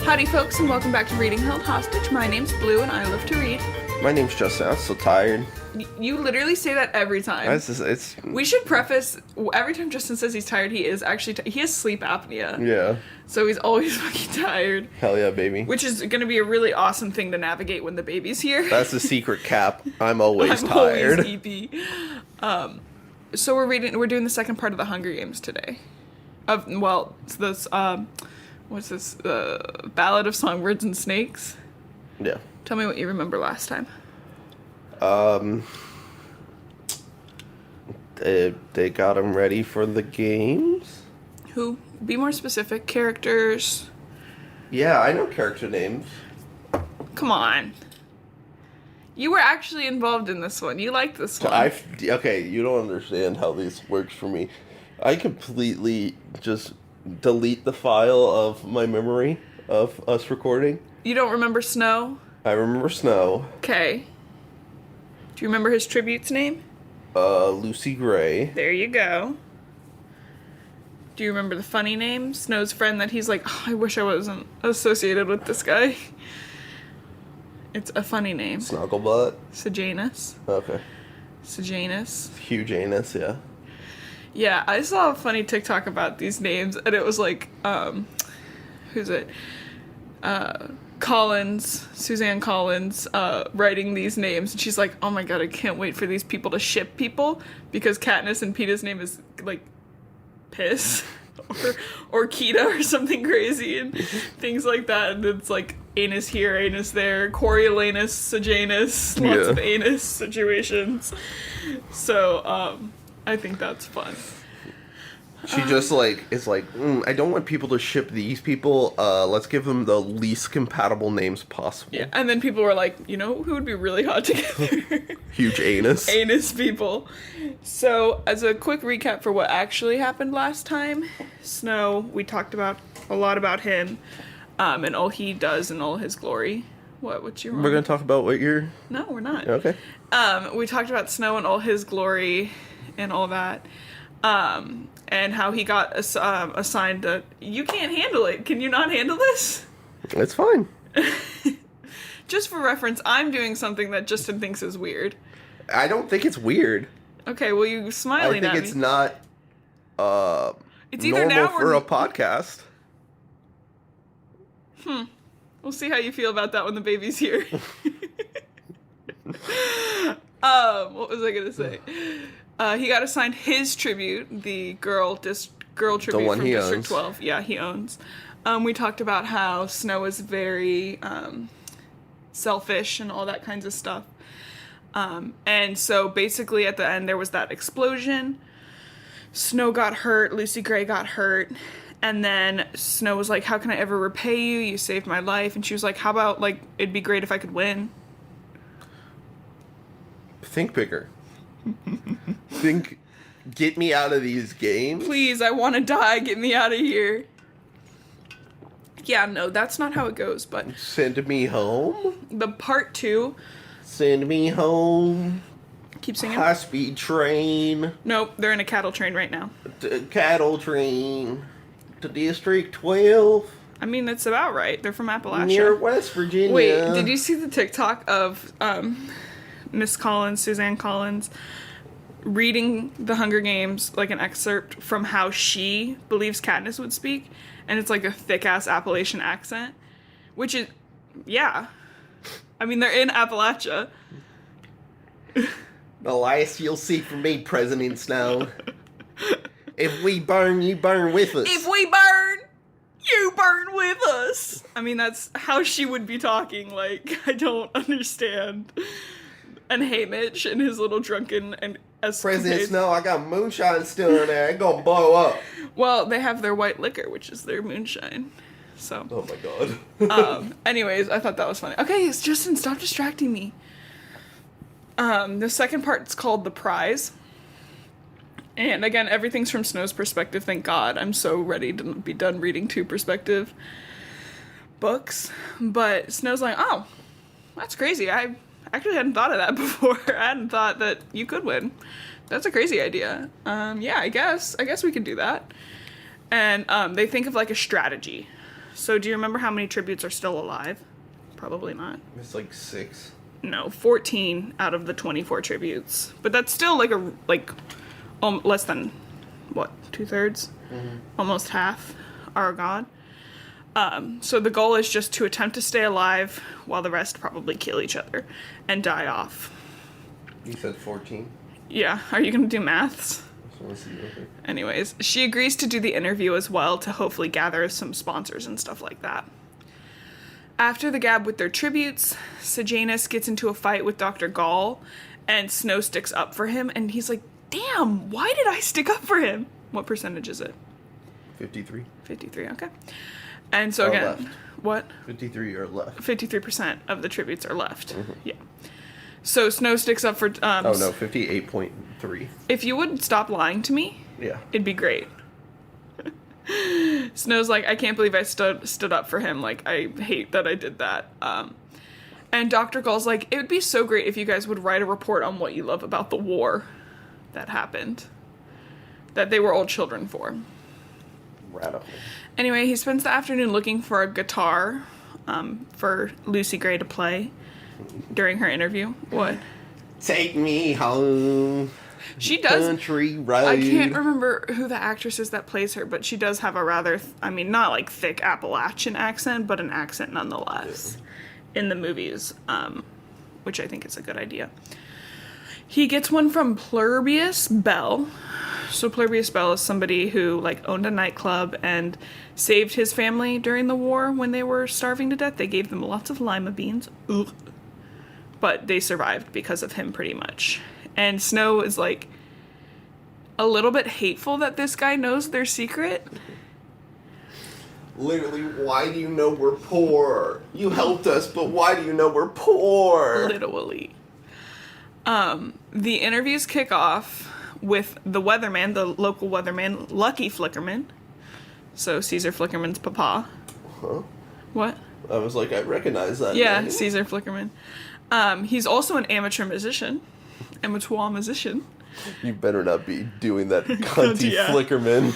Howdy folks, and welcome back to Reading Held Hostage. My name's Blue and I love to read. My name's Justin. I'm so tired. You literally say that every time. We should preface, every time Justin says he's tired, he is actually he has sleep apnea. Yeah. So he's always fucking tired. Hell yeah, baby. Which is going to be a really awesome thing to navigate when the baby's here. That's the secret cap. I'm always tired. Always EP. So we're doing the second part of the Hunger Games today. It's this, what's this, Ballad of Songbirds and Snakes? Yeah. Tell me what you remember last time. They got them ready for the games? Who? Be more specific. Characters. Yeah, I know character names. Come on. You were actually involved in this one. You liked this one. Okay, you don't understand how this works for me. I completely just delete the file of my memory of us recording. You don't remember Snow? I remember Snow. Okay. Do you remember his tribute's name? Lucy Gray. There you go. Do you remember the funny name? Snow's friend that he's like, oh, I wish I wasn't associated with this guy. It's a funny name. Snugglebutt? Sejanus. Okay. Sejanus. Huge anus, yeah. Yeah, I saw a funny TikTok about these names, and it was like, who's it? Suzanne Collins, writing these names, and she's like, oh my god, I can't wait for these people to ship people, because Katniss and Peeta's name is, like, Piss, or Kita, or something crazy, and things like that, and it's like, anus here, anus there, Coriolanus, Sejanus, lots of anus situations, so, I think that's fun. She just is like, I don't want people to ship these people. Let's give them the least compatible names possible. Yeah, and then people were like, you know who would be really hot together? Huge anus. Anus people. So, as a quick recap for what actually happened last time, Snow, we talked a lot about him, and all he does in all his glory. What's your... We're going to talk about what you're... No, we're not. Okay. We talked about Snow and all his glory and all that. And how he got assigned to... You can't handle it. Can you not handle this? It's fine. Just for reference, I'm doing something that Justin thinks is weird. I don't think it's weird. Okay, well, you're smiling at me. I think it's not it's either normal now for a podcast. We'll see how you feel about that when the baby's here. What was I going to say? He got assigned his tribute, the girl tribute from District 12. Yeah, he owns. We talked about how Snow is very selfish and all that kinds of stuff. And so basically at the end there was that explosion. Snow got hurt, Lucy Gray got hurt, and then Snow was like, how can I ever repay you? You saved my life. And she was like, how about, like, it'd be great if I could win. Think bigger. Think, get me out of these games. Please, I want to die. Get me out of here. Yeah, no, that's not how it goes, but... Send me home? The part 2... Send me home. Keep singing. High-speed train. Nope, they're in a cattle train right now. Cattle train. To District 12. I mean, that's about right. They're from Appalachia. Near West Virginia. Wait, did you see the TikTok of Miss Collins, Suzanne Collins, reading The Hunger Games, like an excerpt from how she believes Katniss would speak? And it's like a thick-ass Appalachian accent. Which is, yeah. I mean, they're in Appalachia. The last you'll see from me, President Snow. If we burn, you burn with us. If we burn, you burn with us. I mean, that's how she would be talking. Like, I don't understand. And Haymitch and his little drunken and escapades. President Snow, I got moonshine still in there. It's gonna blow up. Well, they have their white liquor, which is their moonshine. So. Oh my god. Anyways, I thought that was funny. Okay, Justin, stop distracting me. The second part's called The Prize. And again, everything's from Snow's perspective, thank God. I'm so ready to be done reading 2 perspective books. But Snow's like, oh, that's crazy. I actually hadn't thought of that before. I hadn't thought that you could win. That's a crazy idea. Yeah, I guess we could do that. And they think of like a strategy. So do you remember how many tributes are still alive? Probably not. It's like 6. No, 14 out of the 24 tributes. But that's still less than, what, 2/3? Mm-hmm. Almost half are gone. So the goal is just to attempt to stay alive while the rest probably kill each other and die off. You said 14? Yeah. Are you going to do maths? Let's see. Okay. Anyways, she agrees to do the interview as well to hopefully gather some sponsors and stuff like that. After the gab with their tributes, Sejanus gets into a fight with Dr. Gall, and Snow sticks up for him, and he's like, damn, why did I stick up for him? What percentage is it? 53. 53, okay. And so again, left. What? 53 are left. 53% of the tributes are left. Mm-hmm. Yeah. So Snow sticks up for... 58.3. If you would stop lying to me, yeah, it'd be great. Snow's like, I can't believe I stood up for him. Like, I hate that I did that. And Dr. Gall's like, it would be so great if you guys would write a report on what you love about the war that happened. That they were all children for. Radical. Anyway, he spends the afternoon looking for a guitar for Lucy Gray to play during her interview. What? Take me home. She does. Country road. I can't remember who the actress is that plays her, but she does have a rather, not like thick Appalachian accent, but an accent nonetheless in the movies, which I think is a good idea. He gets one from Plurbius Bell. So Plurbius Bell is somebody who owned a nightclub and saved his family during the war when they were starving to death. They gave them lots of lima beans. Ugh. But they survived because of him pretty much. And Snow is a little bit hateful that this guy knows their secret. Literally, why do you know we're poor? You helped us, but why do you know we're poor? Literally. The interviews kick off with the weatherman, the local weatherman, Lucky Flickerman. So Caesar Flickerman's papa. Huh? What? I was like, I recognize that. Yeah, name. Caesar Flickerman. He's also an amateur musician. You better not be doing that cunty Flickerman.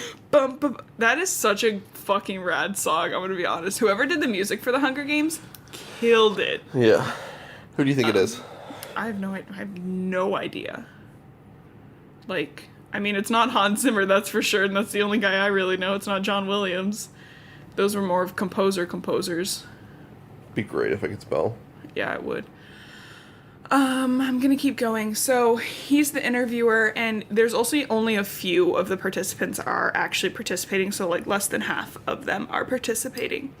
That is such a fucking rad song, I'm gonna be honest. Whoever did the music for the Hunger Games killed it. Yeah. Who do you think it is? I have no idea. It's not Hans Zimmer, that's for sure, and that's the only guy I really know. It's not John Williams. Those were more of composers. Be great if I could spell. Yeah, it would. I'm gonna keep going. So he's the interviewer, and there's also only a few of the participants are actually participating, so less than half of them are participating.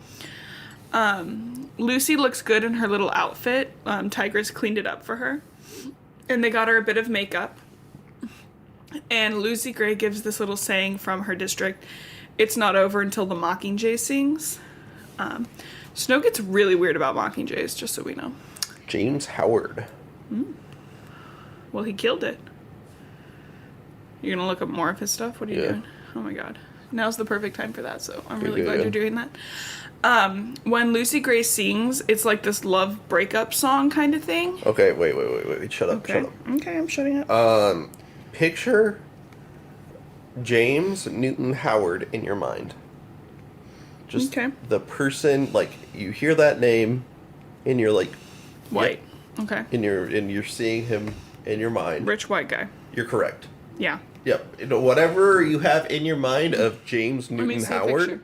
Lucy looks good in her little outfit. Tigress cleaned it up for her, and they got her a bit of makeup. And Lucy Gray gives this little saying from her district, "It's not over until the Mockingjay sings." Snow gets really weird about Mockingjays, just so we know. James Howard. Well, he killed it. You're gonna look up more of his stuff? What are you doing? Oh my god. Now's the perfect time for that, so I'm really glad you're doing that. When Lucy Gray sings, it's like this love breakup song kind of thing. Okay, wait. Shut up. Okay, I'm shutting up. Picture James Newton Howard in your mind. Just the person, you hear that name, and you're like... White. Okay. And you're seeing him in your mind. Rich white guy. You're correct. Yeah. Yep. Whatever you have in your mind of James Newton Howard,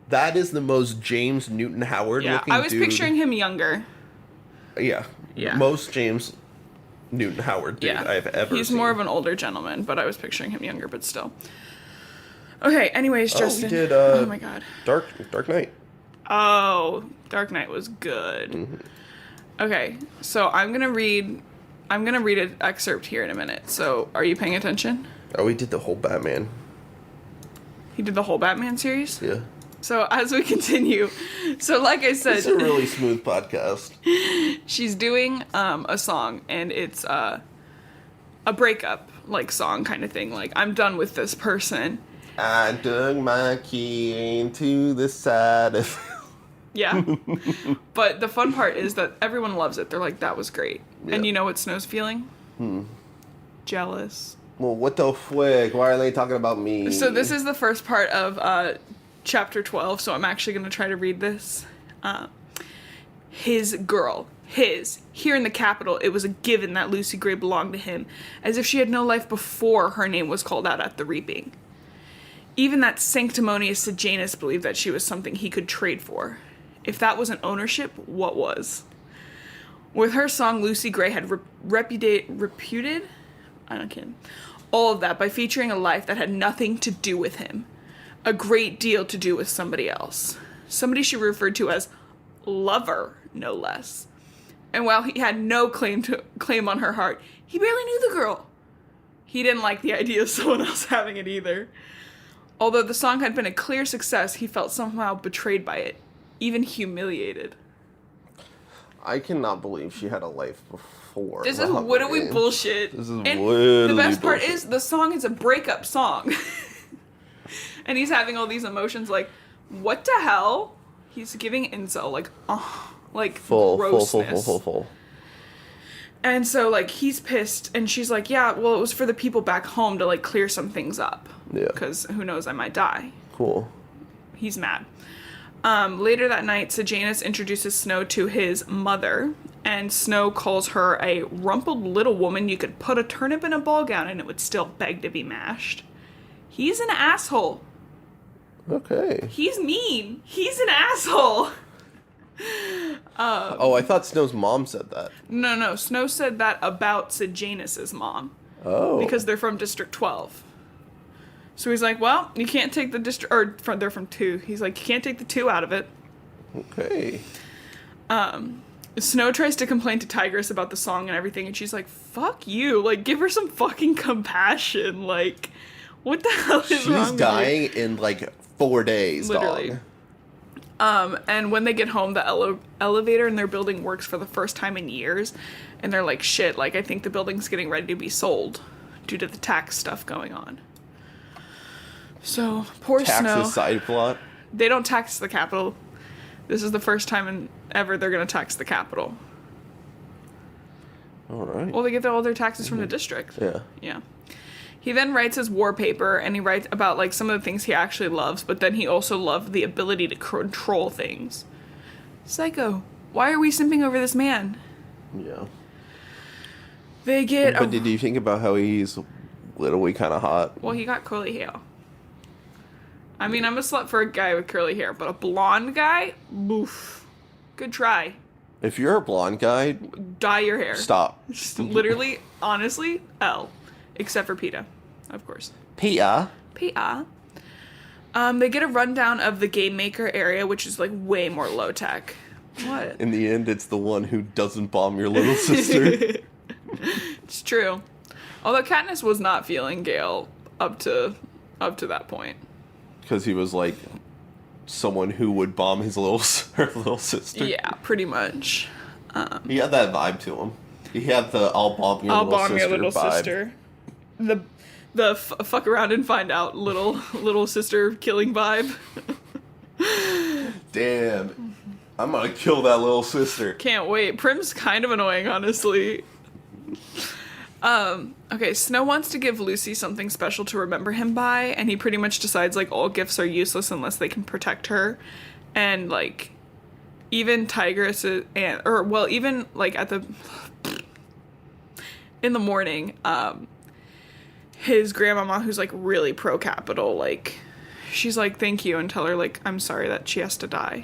that is the most James Newton Howard looking dude. I was picturing him younger. Yeah. Most James Newton Howard dude I've ever seen. He's more of an older gentleman, but I was picturing him younger, but still. Okay, anyways, Justin. He did, oh my god. Dark Knight. Oh, Dark Knight was good. Mm-hmm. Okay, so I'm gonna read an excerpt here in a minute. So, are you paying attention? Oh, he did the whole Batman. He did the whole Batman series? Yeah. So, as we continue, so like I said... It's a really smooth podcast. She's doing a song, and it's a breakup, song kind of thing. I'm done with this person. I dug my key into the side of... Yeah. But the fun part is that everyone loves it. They're like, that was great. Yeah. And you know what Snow's feeling? Jealous. Well, what the frig? Why are they talking about me? So this is the first part of chapter 12, so I'm actually going to try to read this. His girl. His. Here in the capital, it was a given that Lucy Gray belonged to him, as if she had no life before her name was called out at the reaping. Even that sanctimonious Sejanus believed that she was something he could trade for. If that wasn't ownership, what was? With her song, Lucy Gray had reputed, I don't care, all of that by featuring a life that had nothing to do with him. A great deal to do with somebody else. Somebody she referred to as lover, no less. And while he had no claim on her heart, he barely knew the girl. He didn't like the idea of someone else having it either. Although the song had been a clear success, he felt somehow betrayed by it, even humiliated. I cannot believe she had a life before. This is literally bullshit. This is and literally the best part bullshit. is the song is a breakup song. And he's having all these emotions like, what the hell? He's giving incel, like grossness. Full. And so, like, he's pissed, and she's like, yeah, well, it was for the people back home to, like, clear some things up. Yeah. Because who knows, I might die. Cool. He's mad. Later that night, Sejanus introduces Snow to his mother, and Snow calls her a rumpled little woman you could put a turnip in a ball gown and it would still beg to be mashed. He's an asshole. Okay. He's mean. He's an asshole. I thought Snow's mom said that. No. Snow said that about Sejanus's mom. Oh. Because they're from District 12. So he's like, well, you can't take the district, or they're from 2. He's like, you can't take the 2 out of it. Okay. Snow tries to complain to Tigress about the song and everything, and she's like, fuck you. Like, give her some fucking compassion. Like, what the hell is wrong with you? She's dying in, like, 4 days, Literally. Dog. And when they get home, the elevator in their building works for the first time in years. And they're like, shit, like, I think the building's getting ready to be sold due to the tax stuff going on. So, poor Snow. Taxes side plot. They don't tax the capital. This is the first time ever they're going to tax the capital. All right. Well, they get all their taxes from the district. Yeah. Yeah. He then writes his war paper, and he writes about, like, some of the things he actually loves, but then he also loved the ability to control things. Psycho. Why are we simping over this man? Yeah. They get... But did you think about how he's literally kind of hot? Well, he got curly hair. I mean, I'm a slut for a guy with curly hair, but a blonde guy? Oof. Good try. If you're a blonde guy... Dye your hair. Stop. Just literally, honestly, L. Except for PETA, of course. PETA? PETA. They get a rundown of the game maker area, which is, like, way more low-tech. What? In the end, it's the one who doesn't bomb your little sister. It's true. Although Katniss was not feeling Gale up to that point. Because he was, like, someone who would bomb her little sister. Yeah, pretty much. He had that vibe to him. He had the I'll bomb your little sister vibe. The fuck around and find out little sister killing vibe. Damn. I'm gonna kill that little sister. Can't wait. Prim's kind of annoying, honestly. Okay, Snow wants to give Lucy something special to remember him by, and he pretty much decides, like, all gifts are useless unless they can protect her. And, like, even Tigress even, like, in the morning, his grandmama, who's, like, really pro-capital, like, she's like, thank you, and tell her, like, I'm sorry that she has to die.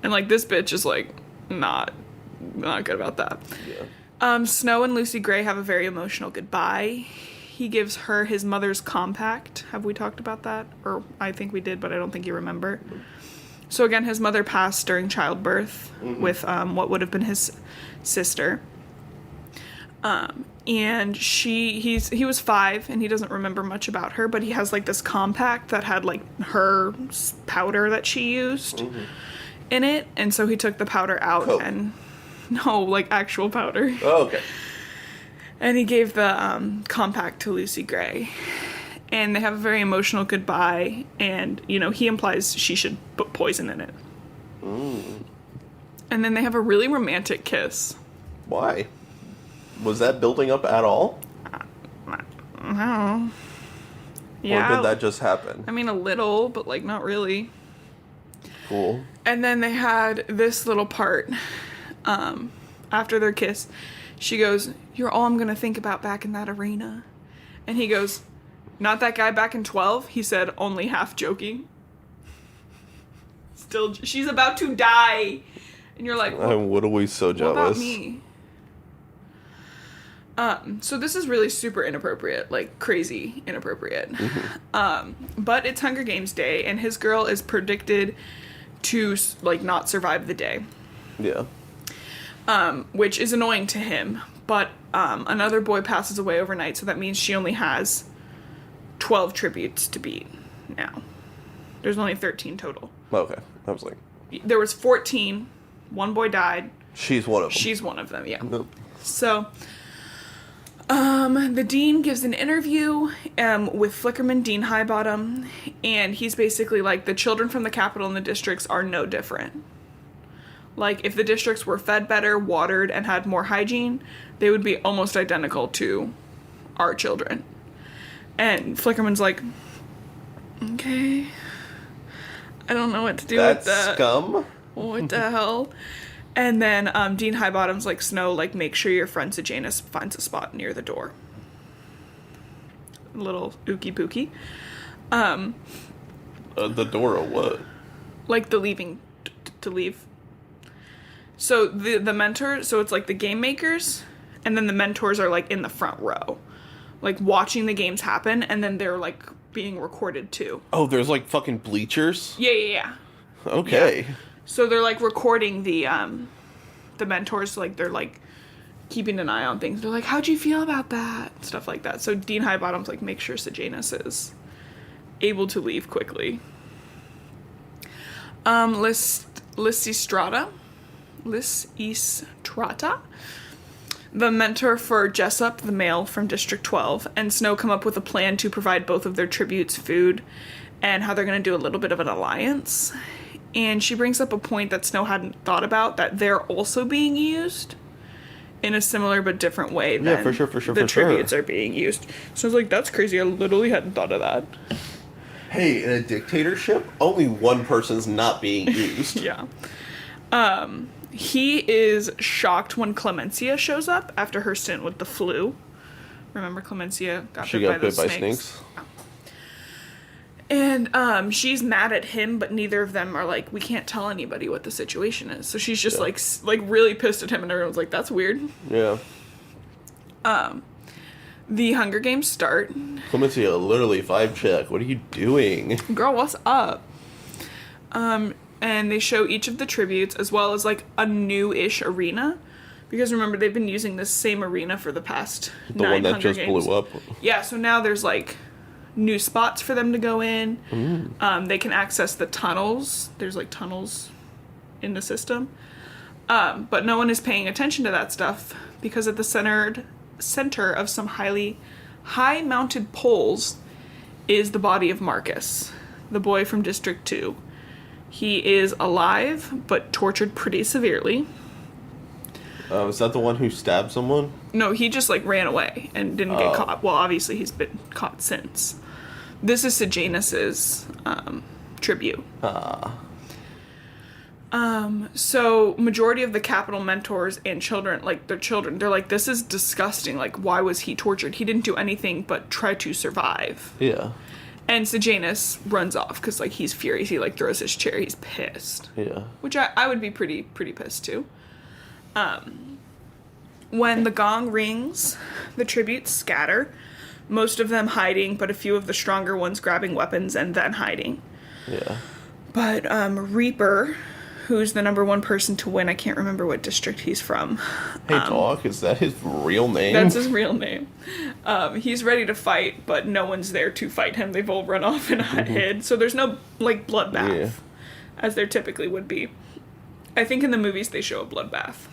And, like, this bitch is, like, not good about that. Yeah. Snow and Lucy Gray have a very emotional goodbye. He gives her his mother's compact. Have we talked about that? Or I think we did, but I don't think you remember. So again, his mother passed during childbirth with what would have been his sister. And he was 5 and he doesn't remember much about her, but he has, like, this compact that had, like, her powder that she used in it. And so he took the powder out and... No, like, actual powder. Oh, okay. And he gave the compact to Lucy Gray. And they have a very emotional goodbye. And, you know, he implies she should put poison in it. And then they have a really romantic kiss. Why? Was that building up at all? No. Yeah. Or did that just happen? I mean, a little, but, like, not really. Cool. And then they had this little part after their kiss. She goes, "You're all I'm going to think about back in that arena." And he goes, "Not that guy back in 12?" He said, only half joking. Still, she's about to die. And you're like, I'm literally so jealous. What about me? So this is really super inappropriate, like crazy inappropriate. But it's Hunger Games Day, and his girl is predicted to, like, not survive the day. Yeah. Which is annoying to him. But another boy passes away overnight, so that means she only has 12 tributes to beat now. There's only 13 total. Okay. I was like... There was 14. One boy died. She's one of them. She's one of them, yeah. Nope. So, the dean gives an interview with Flickerman, Dean Highbottom, and he's basically like, the children from the capital and the districts are no different. Like, if the districts were fed better, watered, and had more hygiene, they would be almost identical to our children. And Flickerman's like, okay, I don't know what to do with that. That's scum? What the hell? And then Dean Highbottom's like, Snow, like, make sure your friend Sejanus finds a spot near the door. A little ookie pookie. The door or what? Like the leaving, to leave. So the mentor, so it's like the game makers, and then the mentors are like in the front row, like watching the games happen, and then they're like being recorded too. Oh, there's like fucking bleachers? Yeah. Okay. Yeah. So they're like recording the mentors, like they're like keeping an eye on things. They're like, how'd you feel about that? Stuff like that. So Dean Highbottom's like, make sure Sejanus is able to leave quickly. Lysistrata, the mentor for Jessup, the male from District 12, and Snow come up with a plan to provide both of their tributes food and how they're going to do a little bit of an alliance. And she brings up a point that Snow hadn't thought about, that they're also being used in a similar but different way than for sure, the tributes are being used. So I was like, that's crazy. I literally hadn't thought of that. Hey, in a dictatorship, only one person's not being used. Yeah. He is shocked when Clemencia shows up after her stint with the flu. Remember Clemencia got bit by snakes? And she's mad at him, but neither of them are like, we can't tell anybody what the situation is. So she's just like really pissed at him, and everyone's like, that's weird. Yeah. The Hunger Games start. Clemencia, literally 5 check. What are you doing? Girl, what's up? And they show each of the tributes, as well as like a new-ish arena. Because remember, they've been using this same arena for the past 9 Hunger Games. The one that just blew up? Yeah, so now there's like new spots for them to go in. They can access the tunnels. There's like tunnels in the system. But no one is paying attention to that stuff because at the center of some high-mounted poles is the body of Marcus, the boy from District 2. He is alive, but tortured pretty severely. Is that the one who stabbed someone? No, he just like ran away and didn't get caught. Well, obviously he's been caught since. This is Sejanus's tribute. So majority of the capital mentors and children, like their children, they're like, this is disgusting. Like, why was he tortured? He didn't do anything but try to survive. Yeah. And Sejanus runs off because like he's furious. He like throws his chair. He's pissed. Yeah. Which I would be pretty pissed too. When the gong rings, the tributes scatter. Most of them hiding, but a few of the stronger ones grabbing weapons and then hiding. Yeah. But Reaper, who's the number 1 person to win, I can't remember what district he's from. Hey, Doc, is that his real name? That's his real name. He's ready to fight, but no one's there to fight him. They've all run off and hid. So there's no, like, bloodbath, as there typically would be. I think in the movies they show a bloodbath.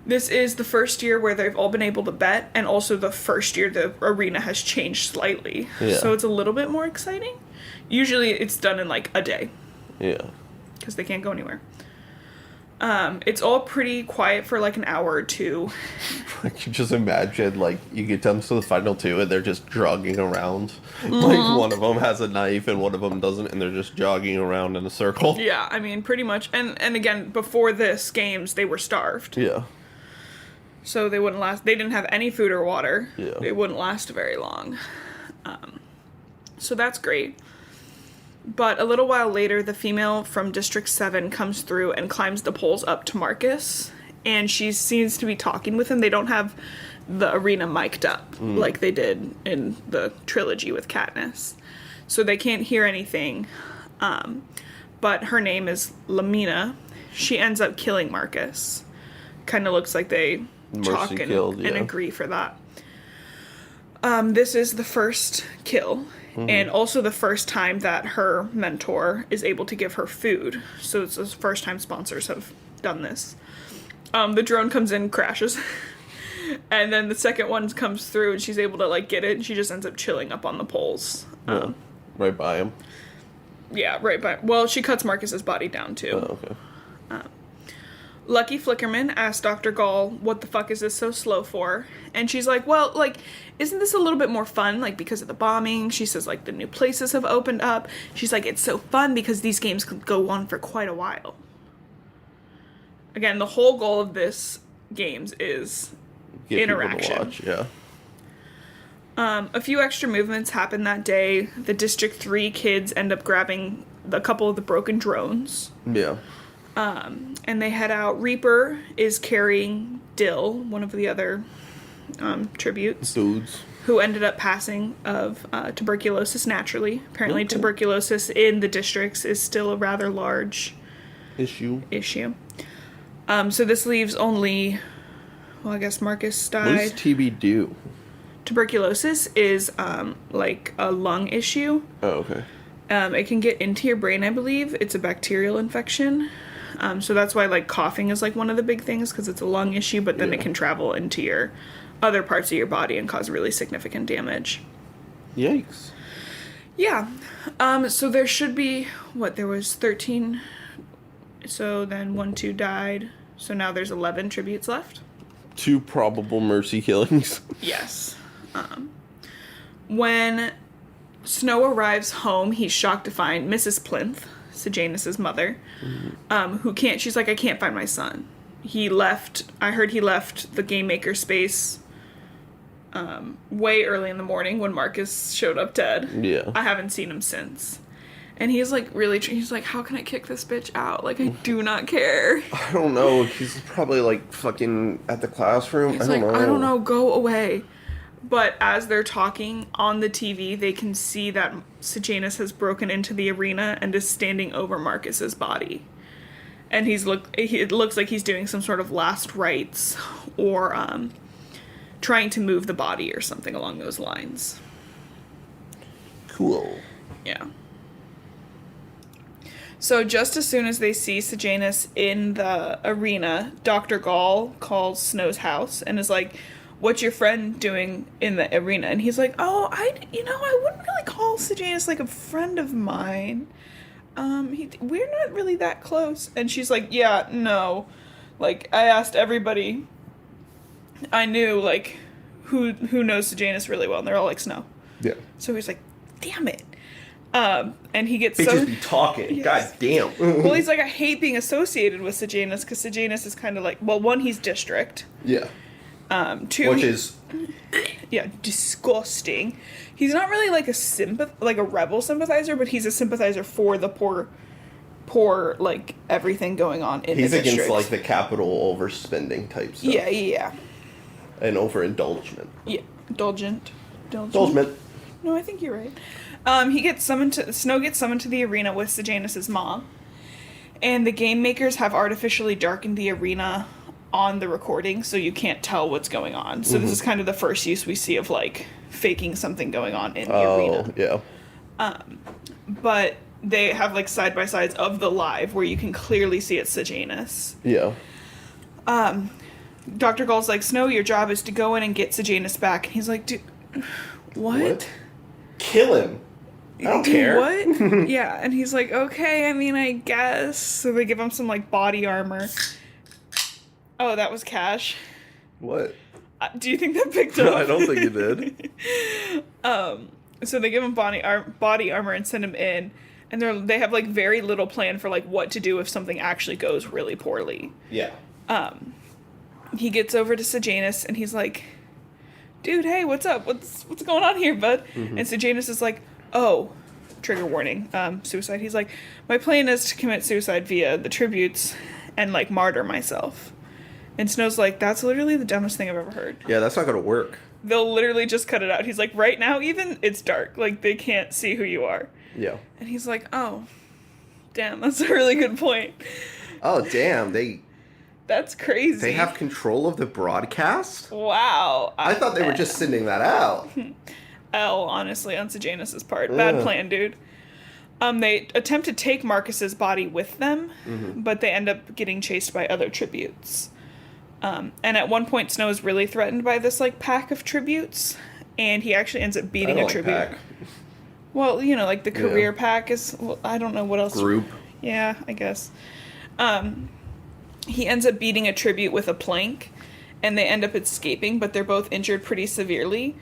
This is the first year where they've all been able to bet, and also the first year the arena has changed slightly. Yeah. So it's a little bit more exciting. Usually it's done in, like, a day. Yeah. Because they can't go anywhere. It's all pretty quiet for like an hour or two. I can just imagine, like, you get down to the final two and they're just jogging around. Like, one of them has a knife and one of them doesn't, and they're just jogging around in a circle. Yeah, I mean, pretty much. And again, before this games, they were starved. Yeah. So they wouldn't last. They didn't have any food or water. Yeah. They wouldn't last very long. So that's great. But a little while later, the female from District 7 comes through and climbs the poles up to Marcus. And she seems to be talking with him. They don't have the arena mic'd up like they did in the trilogy with Katniss. So they can't hear anything. But her name is Lamina. She ends up killing Marcus. Kind of looks like they talk and agree for that. This is the first kill. And also the first time that her mentor is able to give her food. So it's the first time sponsors have done this. The drone comes in, crashes. And then the second one comes through and she's able to like get it. And she just ends up chilling up on the poles. Right by him. Yeah, right by. Well, she cuts Marcus's body down too. Oh, okay. Lucky Flickerman asked Dr. Gall, what the fuck is this so slow for? And she's like, well, like, isn't this a little bit more fun, like, because of the bombing? She says, like, the new places have opened up. She's like, it's so fun because these games could go on for quite a while. Again, the whole goal of this games is interaction. Yeah. A few extra movements happen that day. The District 3 kids end up grabbing a couple of the broken drones. Yeah. And they head out. Reaper is carrying Dill, one of the other tributes. Dudes. Who ended up passing of tuberculosis naturally. Apparently tuberculosis in the districts is still a rather large issue. So this leaves only, well, I guess Marcus died. What does TB do? Tuberculosis is like a lung issue. Oh, okay. It can get into your brain, I believe. It's a bacterial infection. So that's why, like, coughing is, like, one of the big things, because it's a lung issue, but then it can travel into your other parts of your body and cause really significant damage. Yikes. Yeah. So there should be, there was 13, so then 1, 2 died, so now there's 11 tributes left. 2 probable mercy killings. Yes. When Snow arrives home, he's shocked to find Mrs. Plinth, Sejanus's mother, she's like, I can't find my son. I heard he left the game maker space way early in the morning when Marcus showed up dead. Yeah. I haven't seen him since. And he's like, he's like, how can I kick this bitch out? Like, I do not care. I don't know. He's probably like fucking at the classroom. He's I don't know, go away. But as they're talking on the TV, they can see that Sejanus has broken into the arena and is standing over Marcus's body. And it looks like he's doing some sort of last rites or trying to move the body or something along those lines. Cool. Yeah. So just as soon as they see Sejanus in the arena, Dr. Gall calls Snow's house and is like, what's your friend doing in the arena? And he's like, I wouldn't really call Sejanus like a friend of mine. We're not really that close. And she's like, yeah, no. Like, I asked everybody I knew, like, who knows Sejanus really well, and they're all like, Snow. Yeah. So he's like, damn it. And he gets Bitches be talking. Yes. God damn. Well, he's like, I hate being associated with Sejanus, because Sejanus is kind of like, well, one, he's district. Yeah. 2, which is disgusting. He's not really like a rebel sympathizer, but he's a sympathizer for the poor like everything going on in the district. He's against like the capital overspending type stuff. Yeah. And overindulgement. Yeah, indulgent. No, I think you're right. Snow gets summoned to the arena with Sejanus's mom, and the game makers have artificially darkened the arena on the recording, so you can't tell what's going on. So this is kind of the first use we see of, like, faking something going on in the arena. Yeah. But they have, like, side-by-sides of the live where you can clearly see it's Sejanus. Yeah. Dr. Gall's like, Snow, your job is to go in and get Sejanus back. And he's like, dude, what? Kill him. I don't care. What? Yeah, and he's like, okay, I mean, I guess. So they give him some, like, body armor. Oh, that was Cash. What? Do you think that picked up? I don't think it did. So they give him body armor and send him in, and they have, like, very little plan for, like, what to do if something actually goes really poorly. Yeah. He gets over to Sejanus, and he's like, dude, hey, what's up? What's going on here, bud? Mm-hmm. And Sejanus is like, oh, trigger warning, suicide. He's like, my plan is to commit suicide via the tributes and, like, martyr myself. And Snow's like, that's literally the dumbest thing I've ever heard. Yeah, that's not gonna work. They'll literally just cut it out. He's like, right now even, it's dark. Like, they can't see who you are. Yeah. And he's like, oh, damn, that's a really good point. Oh, damn, That's crazy. They have control of the broadcast? Wow. I thought they were just sending that out. L, honestly, on Sejanus' part. Bad plan, dude. They attempt to take Marcus's body with them, but they end up getting chased by other tributes. And at one point, Snow is really threatened by this, like, pack of tributes, and he actually ends up beating a tribute. Pack. Well, you know, like, the career pack is, well, I don't know what else. Group. Yeah, I guess. He ends up beating a tribute with a plank, and they end up escaping, but they're both injured pretty severely.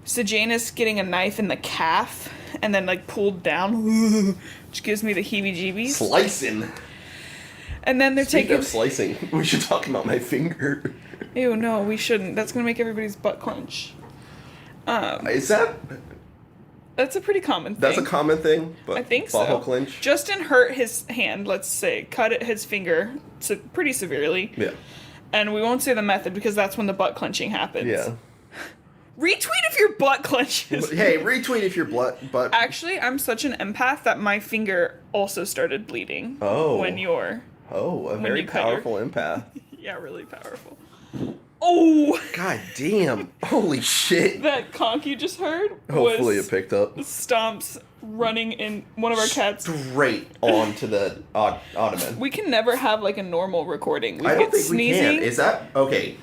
Sejanus getting a knife in the calf, and then, like, pulled down, which gives me the heebie-jeebies. Slicing. And then they're Speaking of slicing, we should talk about my finger. Ew, no, we shouldn't. That's gonna make everybody's butt clench. Is that... That's a pretty common thing. That's a common thing? But I think so. Butthole clench? Justin hurt his hand, let's say, cut his finger pretty severely. Yeah. And we won't say the method because that's when the butt clenching happens. Yeah. Retweet if your butt clenches. Hey, retweet if your butt... Actually, I'm such an empath that my finger also started bleeding. Oh. When you're... Oh, a very powerful empath. Yeah, really powerful. Oh! God damn. Holy shit. That conk you just heard Hopefully it picked up. Stomps running in one of our cats. Straight onto the ottoman. We can never have, like, a normal recording. I don't think sneezing. We can. Is that... Okay.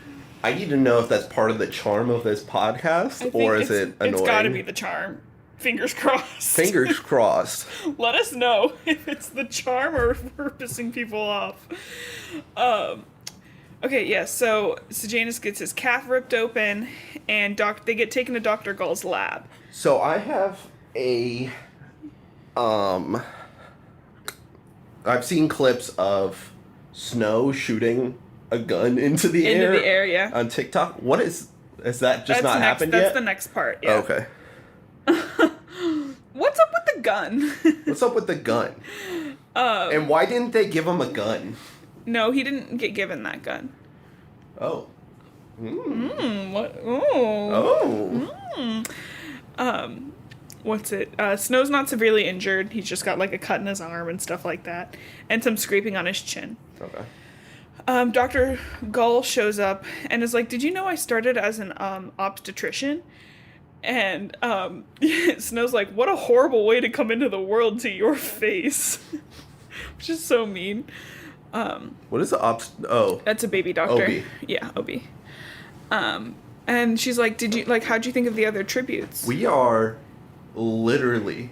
I need to know if that's part of the charm of this podcast, or is it annoying? It's gotta be the charm. Fingers crossed. Fingers crossed. Let us know if it's the charm or if we're pissing people off. Okay, yeah, so Sejanus gets his calf ripped open, and they get taken to Dr. Gull's lab. So I have a... I've seen clips of Snow shooting a gun into the air. Yeah. On TikTok. What is that just not happened yet? That's the next part, yeah. Okay. What's up with the gun? What's up with the gun? And why didn't they give him a gun? No, he didn't get given that gun. Oh. What? What's it? Snow's not severely injured. He's just got, like, a cut in his arm and stuff like that. And some scraping on his chin. Okay. Dr. Gull shows up and is like, did you know I started as an obstetrician? And Snow's like, what a horrible way to come into the world to your face. Which is so mean. What is the Oh. That's a baby doctor. Obi. Yeah, Obi. And she's like, how'd you think of the other tributes? We are literally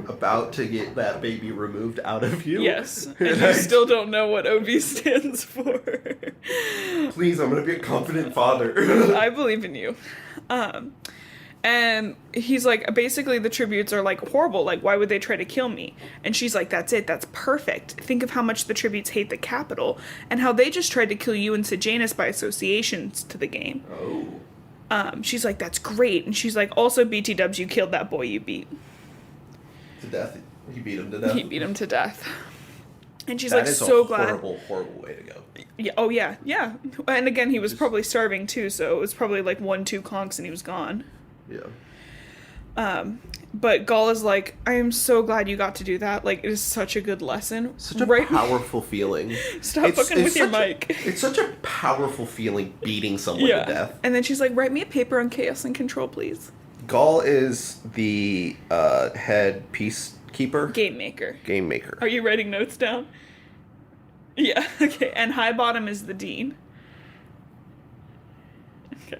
about to get that baby removed out of you. Yes. And you still don't know what OB stands for. Please, I'm going to be a confident father. I believe in you. And he's like, basically the tributes are, like, horrible. Like, why would they try to kill me? And she's like, that's it. That's perfect. Think of how much the tributes hate the Capitol and how they just tried to kill you and Sejanus by associations to the game. Oh. She's like, that's great. And she's like, also, BT Dubs, you killed that boy you beat. To death. He beat him to death. He beat him to death. And she's like, so glad. That is a horrible, horrible way to go. Yeah. Oh, yeah. Yeah. And again, he was probably starving, too, so it was probably, like, 1-2 conks and he was gone. Yeah. But Gull is like, I am so glad you got to do that. Like, it is such a good lesson. Such a powerful feeling. Stop fucking with your mic. It's such a powerful feeling beating someone to death. And then she's like, write me a paper on chaos and control, please. Gull is the head peacekeeper. Game maker. Game maker. Are you writing notes down? Yeah, okay. And Highbottom is the dean. Okay.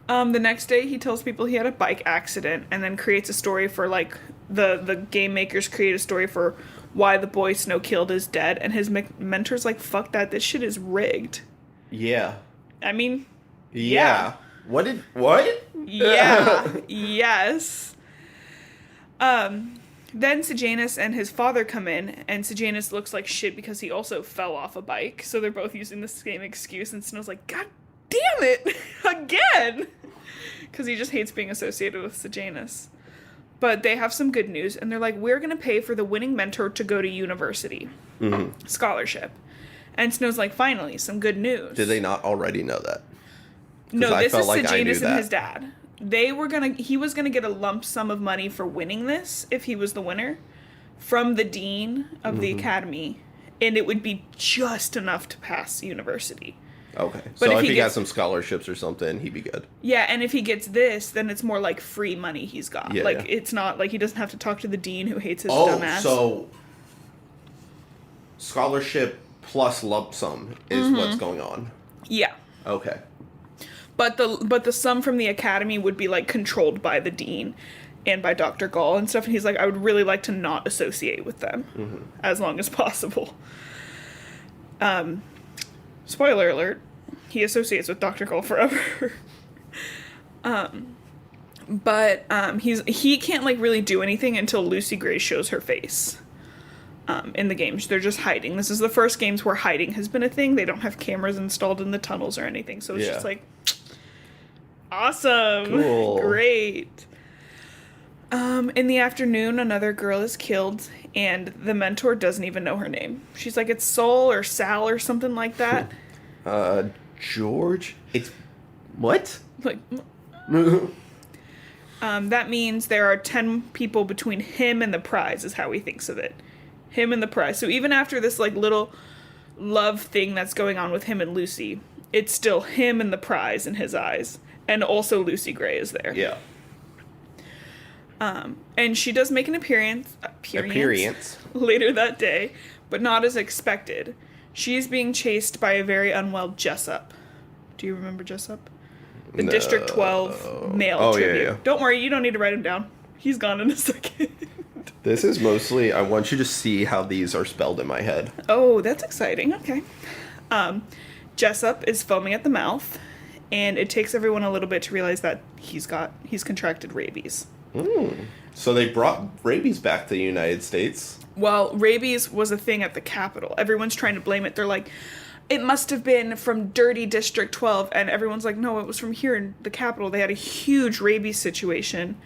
The next day, he tells people he had a bike accident and then creates a story for, like, the game makers create a story for why the boy Snow killed is dead, and his mentor's like, fuck that, this shit is rigged. Yeah. I mean, yeah. What? Yeah. Yes. Then Sejanus and his father come in, and Sejanus looks like shit because he also fell off a bike, so they're both using the same excuse, and Snow's like, God damn it! Again! Because he just hates being associated with Sejanus. But they have some good news, and they're like, we're going to pay for the winning mentor to go to university. Mm-hmm. Scholarship. And Snow's like, finally, some good news. Did they not already know that? No, this is Sejanus and his dad. He was gonna get a lump sum of money for winning this, if he was the winner, from the dean of the academy, and it would be just enough to pass university. Okay. But so if he got some scholarships or something, he'd be good. Yeah, and if he gets this, then it's more like free money he's got. Yeah, it's not like he doesn't have to talk to the dean who hates his dumbass. So scholarship plus lump sum is what's going on. Yeah. Okay. But the sum from the academy would be like controlled by the dean and by Dr. Gall and stuff, and he's like, I would really like to not associate with them as long as possible. Spoiler alert, he associates with Dr. Gall forever. But he can't like really do anything until Lucy Gray shows her face. In the games, they're just hiding. This is the first games where hiding has been a thing. They don't have cameras installed in the tunnels or anything, so it's just like, awesome, cool. Great. In the afternoon, another girl is killed, and the mentor doesn't even know her name. She's like, it's Sol or Sal or something like that. George? It's... What? Like... that means there are 10 people between him and the prize, is how he thinks of it. Him and the prize. So even after this, like, little love thing that's going on with him and Lucy, it's still him and the prize in his eyes. And also Lucy Gray is there. Yeah. And she does make an appearance later that day, but not as expected. She's being chased by a very unwell Jessup. Do you remember Jessup? The District 12 male tribute. Yeah. Don't worry, you don't need to write him down. He's gone in a second. This is mostly, I want you to see how these are spelled in my head. Oh, that's exciting. Okay. Jessup is foaming at the mouth, and it takes everyone a little bit to realize that he's contracted rabies. So they brought rabies back to the United States. Well, rabies was a thing at the Capitol. Everyone's trying to blame it. They're like, it must have been from dirty District 12, and everyone's like, no, it was from here in the Capitol. They had a huge rabies situation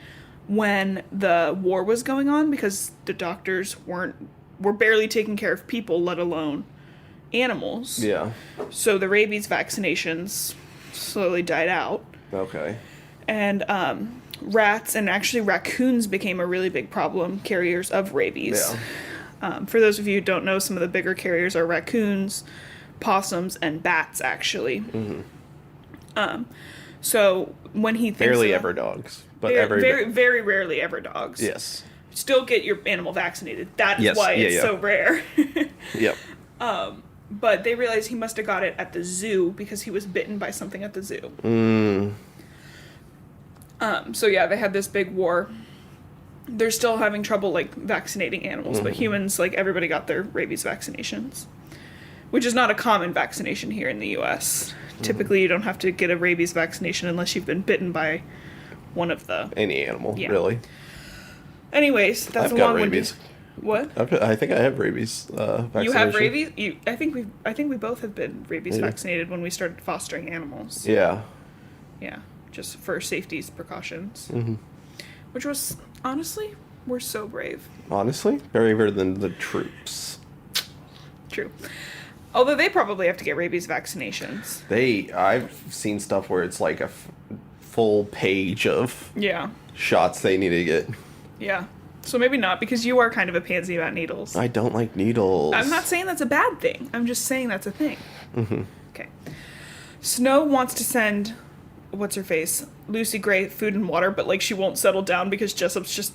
when the war was going on because the doctors were barely taking care of people, let alone animals. Yeah. So the rabies vaccinations slowly died out. Okay. And rats and actually raccoons became a really big problem, carriers of rabies. Yeah. For those of you who don't know, some of the bigger carriers are raccoons, possums, and bats, actually. So when he thinks barely ever dogs. But very, very rarely ever dogs. Yes. Still get your animal vaccinated. That is why it's so rare. Yep. But they realized he must have got it at the zoo because he was bitten by something at the zoo. So yeah, they had this big war. They're still having trouble like vaccinating animals, but humans, like everybody got their rabies vaccinations, which is not a common vaccination here in the U.S. Typically, you don't have to get a rabies vaccination unless you've been bitten by one of the... Any animal, really. Anyways, that's I've got rabies. What? I think I have rabies vaccination. You have rabies? I think we both have been rabies vaccinated when we started fostering animals. Yeah. Yeah, just for safety precautions. Which was, honestly, we're so brave. Honestly? Braver than the troops. True. Although they probably have to get rabies vaccinations. I've seen stuff where it's like a full page of shots they need to get. Yeah. So maybe not, because you are kind of a pansy about needles. I don't like needles. I'm not saying that's a bad thing. I'm just saying that's a thing. Okay. Snow wants to send, what's-her-face, Lucy Gray food and water, but, like, she won't settle down because Jessup's just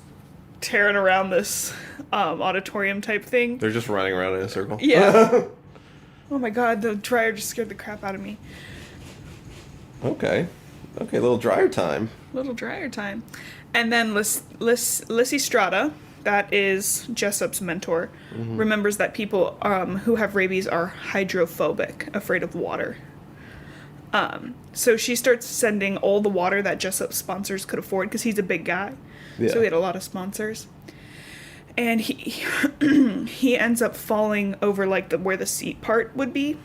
tearing around this auditorium type thing. They're just running around in a circle. Yeah. Oh my god, the dryer just scared the crap out of me. Okay, little dryer time. And then Lysistrata, that is Jessup's mentor, remembers that people who have rabies are hydrophobic, afraid of water. So she starts sending all the water that Jessup's sponsors could afford, because he's a big guy. Yeah. So he had a lot of sponsors. And he ends up falling over like where the seat part would be,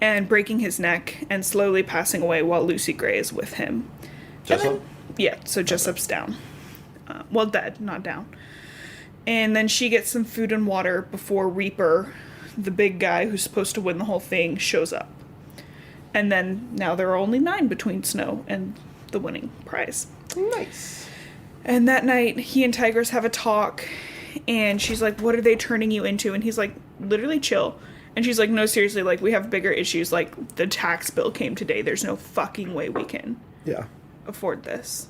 and breaking his neck and slowly passing away while Lucy Gray is with him. Jessup? Yeah, so Jessup's down. Well, dead, not down. And then she gets some food and water before Reaper, the big guy who's supposed to win the whole thing, shows up. And then now there are only 9 between Snow and the winning prize. Nice. And that night, he and Tigress have a talk, and she's like, what are they turning you into? And he's like, literally chill. And she's like, no, seriously, like, we have bigger issues. Like, the tax bill came today. There's no fucking way we can afford this.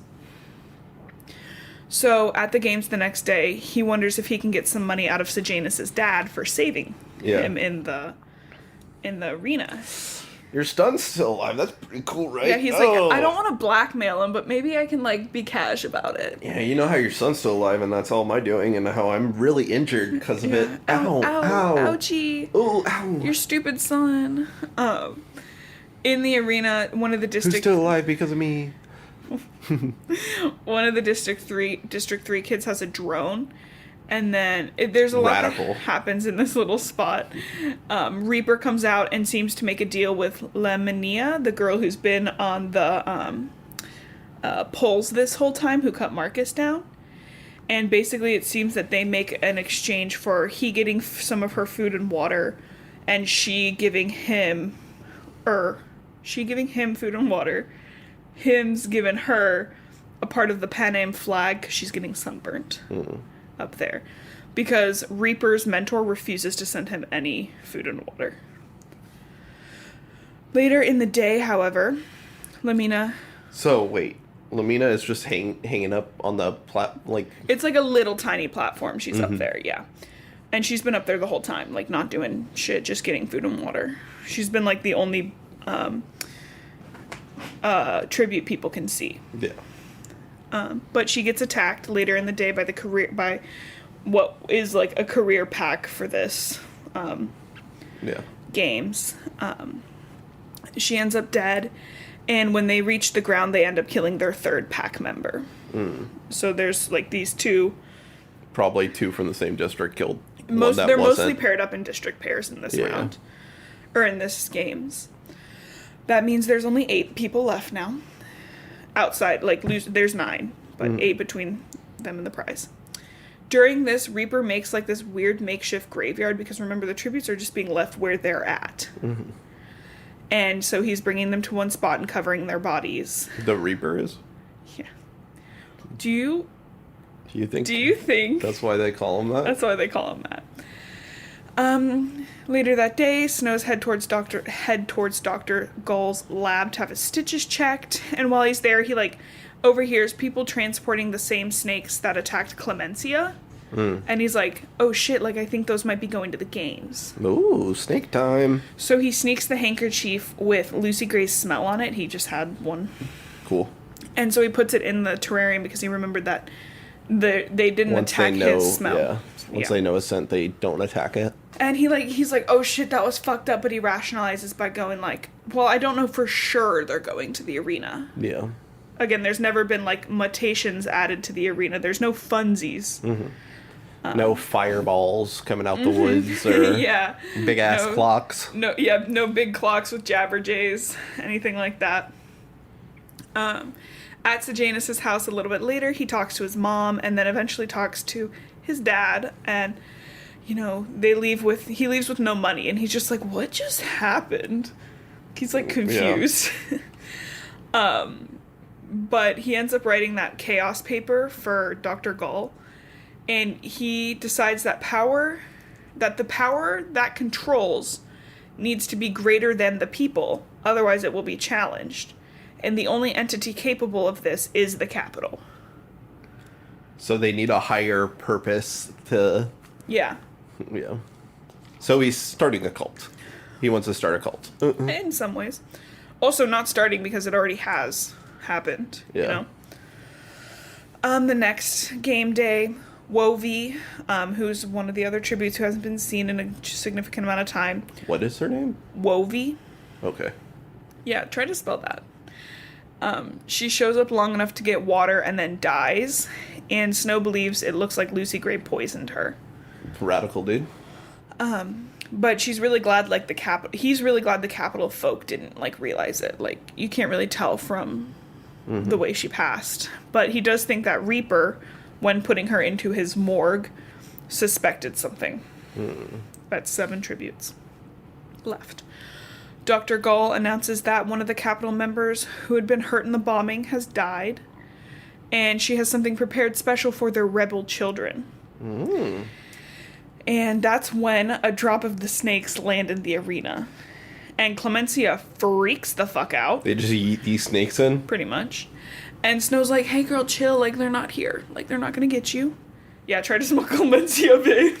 So, at the games the next day, he wonders if he can get some money out of Sejanus' dad for saving him in the arena. Your son's still alive. That's pretty cool, right? Yeah, he's like, I don't want to blackmail him, but maybe I can, like, be cash about it. Yeah, you know how your son's still alive, and that's all my doing, and how I'm really injured because of it. Ow, ow. Ouchie. Oh, ow. Your stupid son. In the arena, one of the district... Who's still alive because of me? One of the District 3 kids has a drone, and then there's a lot that happens in this little spot. Reaper comes out and seems to make a deal with Lamania, the girl who's been on the polls this whole time, who cut Marcus down. And basically it seems that they make an exchange for he getting some of her food and water, and she giving him food and water. Him's given her a part of the Pan Am flag because she's getting sunburnt up there. Because Reaper's mentor refuses to send him any food and water. Later in the day, however, Lamina... So, wait. Lamina is just hanging up on the It's like a little tiny platform. She's up there, yeah. And she's been up there the whole time, like, not doing shit, just getting food and water. She's been, like, the only... tribute people can see. Yeah. But she gets attacked later in the day by what is like a career pack for this games. She ends up dead, and when they reach the ground, they end up killing their 3rd pack member. So there's like these 2. Probably 2 from the same district killed. They're mostly paired up in district pairs in this round. Or in this games. That means there's only 8 people left now. Outside, like, there's 9, but 8 between them and the prize. During this, Reaper makes, like, this weird makeshift graveyard, because remember, the tributes are just being left where they're at. And so he's bringing them to one spot and covering their bodies. The Reaper is? Yeah. Do you think that's why they call him that? That's why they call him that. Later that day, Snow's head towards Dr. Gull's lab to have his stitches checked, and while he's there, he, like, overhears people transporting the same snakes that attacked Clemencia, and he's like, oh shit, like, I think those might be going to the games. Ooh, snake time. So he sneaks the handkerchief with Lucy Gray's smell on it. He just had one. Cool. And so he puts it in the terrarium because he remembered that they didn't attack his smell. Yeah. Once they know a scent, they don't attack it. And he's like, oh shit, that was fucked up, but he rationalizes by going like, well, I don't know for sure they're going to the arena. Yeah. Again, there's never been, like, mutations added to the arena. There's no funsies. No fireballs coming out the woods or big-ass clocks. No big clocks with jabberjays, anything like that. At Sejanus' house a little bit later, he talks to his mom and then eventually talks to his dad, and... You know, he leaves with no money, and he's just like, what just happened? He's, like, confused. Yeah. But he ends up writing that chaos paper for Dr. Gull, and he decides that the power that controls needs to be greater than the people, otherwise it will be challenged. And the only entity capable of this is the capital. So they need a higher purpose to... Yeah. Yeah. So he's starting a cult. He wants to start a cult. In some ways. Also not starting because it already has happened, you know? The next game day, Wovey, who's one of the other tributes who hasn't been seen in a significant amount of time. What is her name? Wovey. Okay. Yeah, try to spell that. She shows up long enough to get water and then dies, and Snow believes it looks like Lucy Gray poisoned her. Radical dude. But she's really glad, like, he's really glad the Capitol folk didn't, like, realize it. Like, you can't really tell from the way she passed. But he does think that Reaper, when putting her into his morgue, suspected something. That's 7 tributes left. Dr. Gull announces that one of the Capitol members who had been hurt in the bombing has died, and she has something prepared special for their rebel children. And that's when a drop of the snakes land in the arena. And Clemencia freaks the fuck out. They just eat these snakes in? Pretty much. And Snow's like, hey girl, chill, like, they're not here. Like, they're not gonna get you. Yeah, try to smoke Clemencia, babe.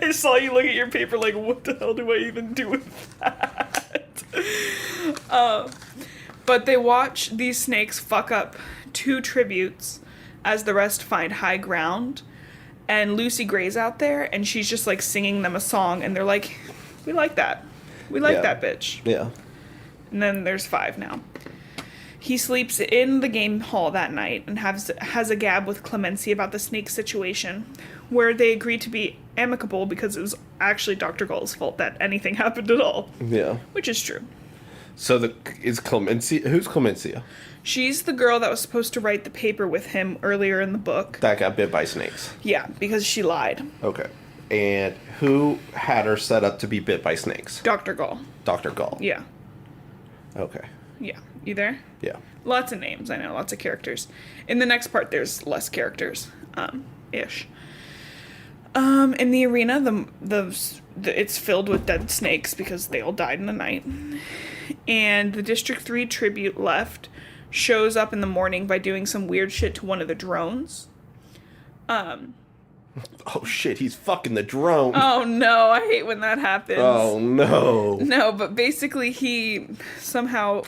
I saw you look at your paper like, what the hell do I even do with that? But they watch these snakes fuck up 2 tributes as the rest find high ground. And Lucy Gray's out there, and she's just, like, singing them a song, and they're like, we like that. We like that bitch. Yeah. And then there's 5 now. He sleeps in the game hall that night and has a gab with Clemencia about the snake situation, where they agree to be amicable because it was actually Dr. Gull's fault that anything happened at all. Yeah. Which is true. So who's Clemencia? She's the girl that was supposed to write the paper with him earlier in the book. That got bit by snakes. Yeah, because she lied. Okay. And who had her set up to be bit by snakes? Dr. Gull. Dr. Gull. Yeah. Okay. Yeah. You there? Yeah. Lots of names, I know, lots of characters. In the next part, there's less characters, ish. In the arena, it's filled with dead snakes because they all died in the night. And the District 3 tribute left shows up in the morning by doing some weird shit to one of the drones. Oh shit, he's fucking the drone. Oh no, I hate when that happens. Oh no. No, but basically he somehow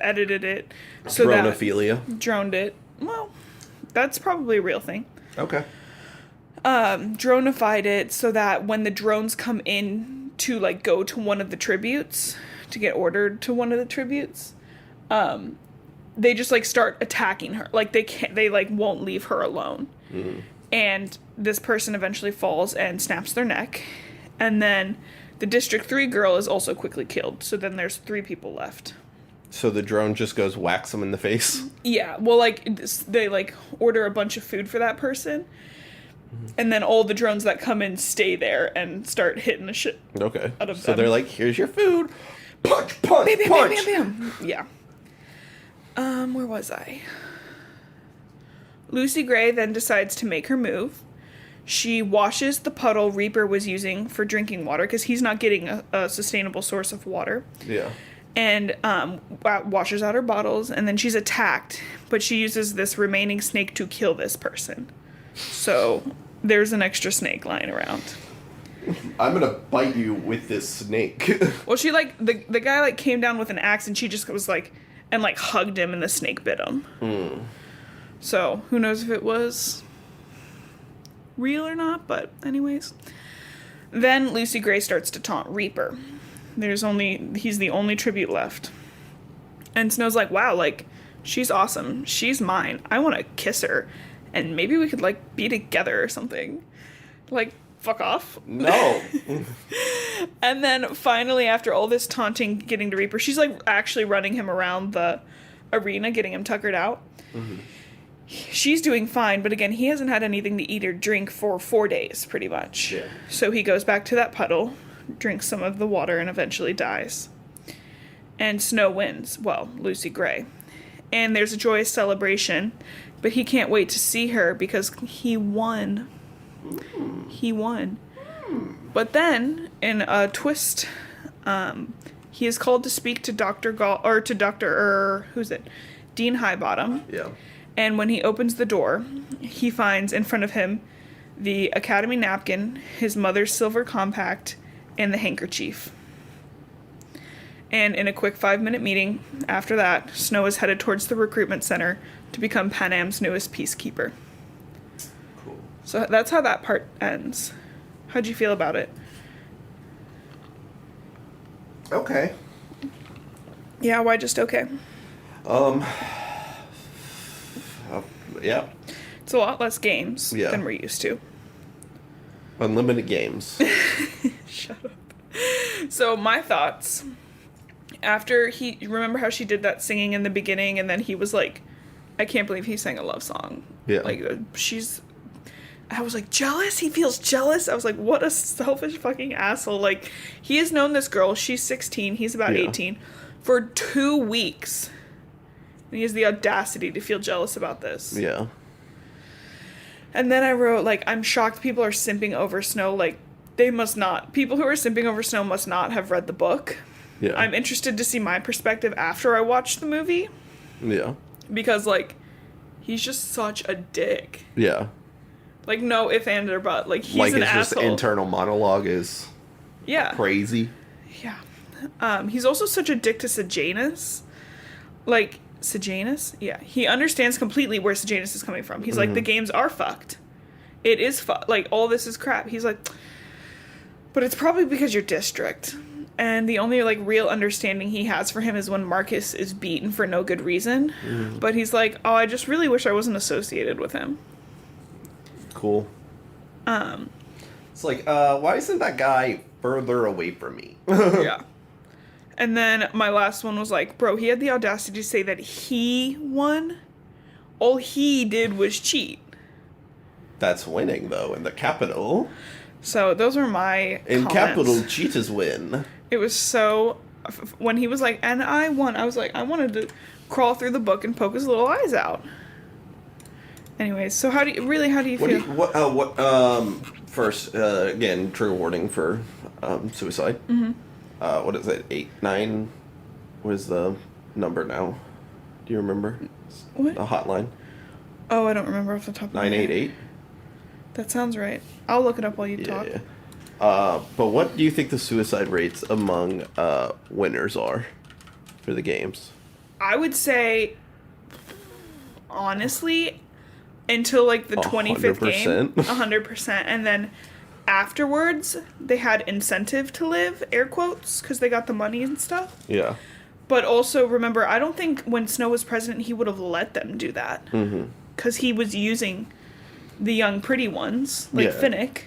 edited it so Droneaphilia. Droned it. Well, that's probably a real thing. Okay. Droneified it so that when the drones come in to, like, go to one of the tributes, to get ordered to one of the tributes, they just, like, start attacking her. Like, they like, won't leave her alone. And this person eventually falls and snaps their neck. And then the District 3 girl is also quickly killed. So then there's 3 people left. So the drone just goes whacks them in the face? Yeah. Well, like, they, like, order a bunch of food for that person. And then all the drones that come in stay there and start hitting the shit out of them. So they're like, here's your food. Punch, punch, bam, bam, punch. Bam, bam, bam. Yeah. Where was I? Lucy Gray then decides to make her move. She washes the puddle Reaper was using for drinking water because he's not getting a sustainable source of water. Yeah. And washes out her bottles, and then she's attacked, but she uses this remaining snake to kill this person. So there's an extra snake lying around. I'm gonna bite you with this snake. Well, she, like, the guy, like, came down with an axe, and she just was like, and, like, hugged him, and the snake bit him. So who knows if it was real or not, but anyways. Then Lucy Gray starts to taunt Reaper. He's the only tribute left. And Snow's like, wow, like, she's awesome. She's mine. I want to kiss her. And maybe we could, like, be together or something. Like, fuck off. No. And then finally, after all this taunting getting to Reaper, she's, like, actually running him around the arena, getting him tuckered out. She's doing fine, but again, he hasn't had anything to eat or drink for 4 days, pretty much. Yeah. So he goes back to that puddle, drinks some of the water, and eventually dies. And Snow wins. Well, Lucy Gray. And there's a joyous celebration, but he can't wait to see her because he won. He won. But then, in a twist, he is called to speak to Dean Highbottom. Yeah. And when he opens the door, he finds in front of him the Academy napkin, his mother's silver compact, and the handkerchief. And in a quick 5-minute meeting, after that, Snow is headed towards the recruitment center to become Pan Am's newest peacekeeper. Cool. So that's how that part ends. How'd you feel about it? Okay. Yeah, why just okay? Yeah. It's a lot less games than we're used to. Unlimited games. Shut up. So my thoughts, after remember how she did that singing in the beginning, and then he was like, I can't believe he sang a love song. Yeah. Like, I was like, jealous? He feels jealous? I was like, what a selfish fucking asshole. Like, he has known this girl, she's 16, he's about 18, for 2 weeks. And he has the audacity to feel jealous about this. Yeah. And then I wrote, like, I'm shocked people are simping over Snow. Like, they must not. People who are simping over Snow must not have read the book. Yeah. I'm interested to see my perspective after I watch the movie. Yeah. Because, like, he's just such a dick. Yeah. Like, no if, and, or but. Like, he's an asshole. Like, his internal monologue is crazy. Yeah. He's also such a dick to Sejanus. Like, Sejanus? Yeah. He understands completely where Sejanus is coming from. He's like, the games are fucked. It is like, all this is crap. He's like, but it's probably because you're district. And the only, like, real understanding he has for him is when Marcus is beaten for no good reason. But he's like, oh, I just really wish I wasn't associated with him. Cool. It's like, why isn't that guy further away from me? Yeah. And then my last one was like, bro, he had the audacity to say that he won. All he did was cheat. That's winning, though, in the capital. So those were my in comments. Capital, cheaters win. It was so... When he was like, and I won, I was like, I wanted to crawl through the book and poke his little eyes out. Anyways, so how do you feel? First, again, trigger warning for suicide. What is it? 8, 9? What is the number now? Do you remember? What? The hotline. Oh, I don't remember off the top of my head. 988? That sounds right. I'll look it up while you talk. Yeah. But what do you think the suicide rates among winners are for the games? I would say, honestly, until like the 25th game, 100%. And then afterwards, they had incentive to live, air quotes, because they got the money and stuff. Yeah. But also, remember, I don't think when Snow was president, he would have let them do that. Because he was using the young pretty ones, like Finnick,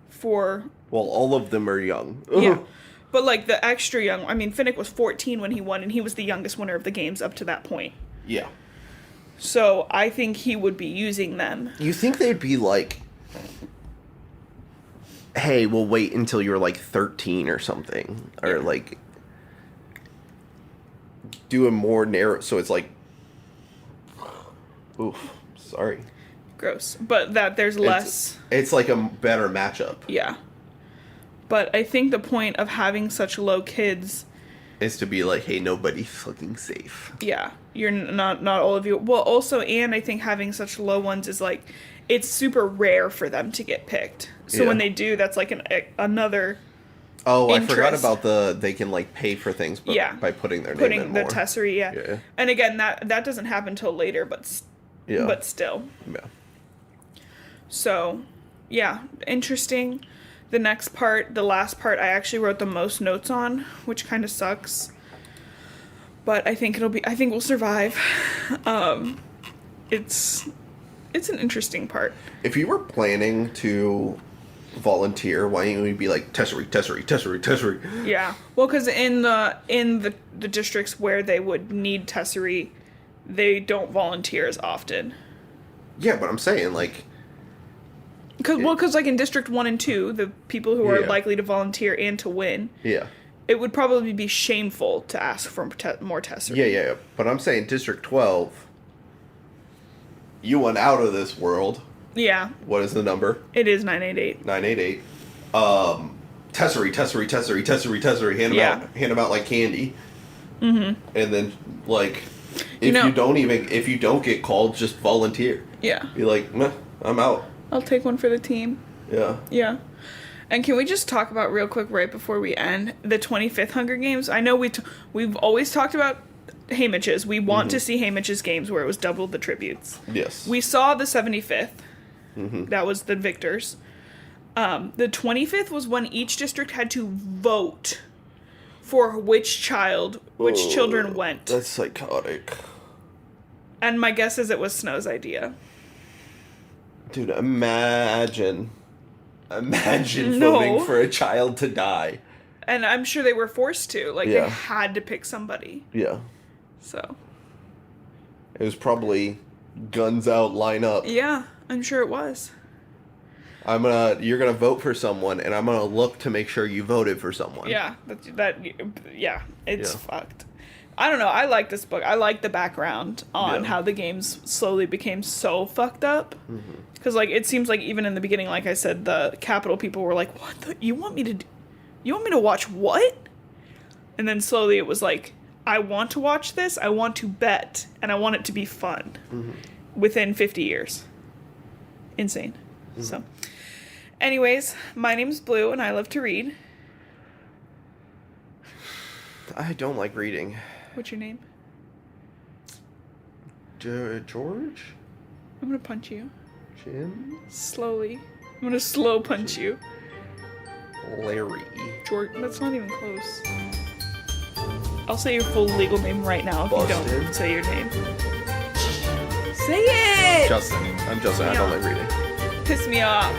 for... Well, all of them are young. Yeah. But, like, the extra young... I mean, Finnick was 14 when he won, and he was the youngest winner of the games up to that point. Yeah. So, I think he would be using them. You think they'd be like... Hey, we'll wait until you're, like, 13 or something. Or, like... Do a more narrow... So it's like... Oof. Sorry. Gross. But that there's less... It's like a better matchup. Yeah. But I think the point of having such low kids... is to be like, hey, nobody's fucking safe. Yeah. You're not all of you. Well, also, and I think having such low ones is like... It's super rare for them to get picked. So when they do, that's like another... Oh, interest. I forgot about they can, like, pay for things by putting their name in more. The tesserae, yeah. And again, that doesn't happen till later, but still. Yeah. So, yeah, interesting. The next part, the last part, I actually wrote the most notes on, which kind of sucks. But I think we'll survive. It's an interesting part. If you were planning to volunteer, why don't you be like tesserae? Yeah. Well, because in the districts where they would need tesserae, they don't volunteer as often. Yeah, but I'm saying, like... Because like in District 1 and 2, the people who are likely to volunteer and to win... Yeah. It would probably be shameful to ask for more tesserae. Yeah. But I'm saying District 12, you went out of this world. Yeah. What is the number? It is 988. 988. Tesserae. Hand them out like candy. And then, like... If you don't get called, just volunteer. Yeah. Be like, meh, I'm out. I'll take one for the team. Yeah. Yeah. And can we just talk about real quick right before we end the 25th Hunger Games? I know we've always talked about Haymitch's. We want to see Haymitch's games where it was double the tributes. Yes. We saw the 75th. That was the victors. The 25th was when each district had to vote for which children went. That's psychotic. And my guess is it was Snow's idea. Dude, imagine voting for a child to die. And I'm sure they were forced to. Like, they had to pick somebody. Yeah. So. It was probably guns out, line up. Yeah, I'm sure it was. You're gonna vote for someone, and I'm gonna look to make sure you voted for someone. Yeah, it's fucked. I don't know, I like this book. I like the background on how the games slowly became so fucked up. Because, like, it seems like even in the beginning, like I said, the Capitol people were like, what you want me to watch what? And then slowly it was like, I want to watch this, I want to bet, and I want it to be fun. Within 50 years. Insane. So, anyways, my name's Blue, and I love to read. I don't like reading. What's your name? George? I'm gonna punch you. Jim? Slowly. I'm gonna slow punch you. Larry. George, that's not even close. I'll say your full legal name right now if you don't say your name. Say it! Justin. I'm Justin. I don't like reading. Piss me off.